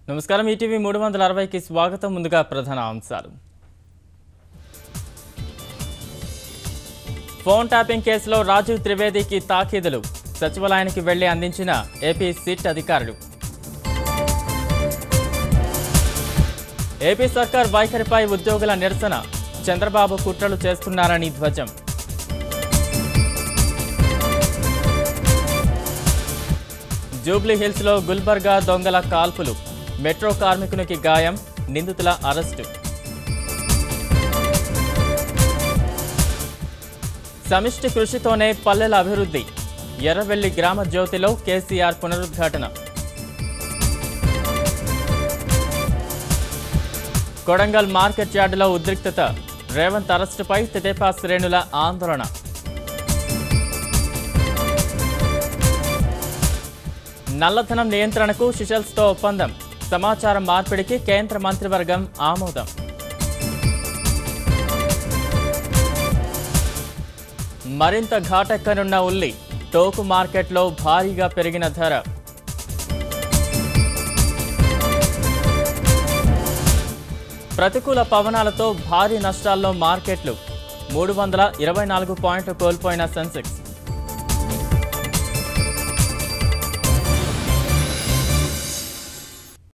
నమస్కారం ఈటీవీ 360కి స్వాగతం ముందుగా ప్రధాన అంశాలు ఫోన్ ట్యాపింగ్ కేసులో రాజీవ్ త్రివేదికి తాకీదులు సచివాలయానికి వెళ్లి అందించిన ఏపీ సిట్ అధికారులు ఏపీ సర్కార్ వైఖరిపై ఉద్యోగుల నిరసన చంద్రబాబు కుట్రలు చేస్తున్నారని ధ్వజం జూబ్లీ హిల్స్ లో గుల్బర్గా దొంగల కాల్పులు మెట్రో కార్మికునికి గాయం నిందితుల అరెస్టు సమిష్టి కృషితోనే పల్లెల అభివృద్ధి ఎర్రవెల్లి గ్రామ జ్యోతిలో కేసీఆర్ పునరుద్ఘాటన కొడంగల్ మార్కెట్ యార్డులో ఉద్రిక్తత రేవంత్ అరెస్టుపై తెదేపా శ్రేణుల ఆందోళన నల్లధనం నియంత్రణకు సిషెల్స్తో ఒప్పందం సమాచారం మార్పిడికి కేంద్ర మంత్రివర్గం ఆమోదం మరింత ఘాటెక్కనున్న ఉల్లి టోకు మార్కెట్లో భారీగా పెరిగిన ధర ప్రతికూల పవనాలతో భారీ నష్టాల్లో మార్కెట్లు 324 పాయింట్లు కోల్పోయిన సెన్సెక్స్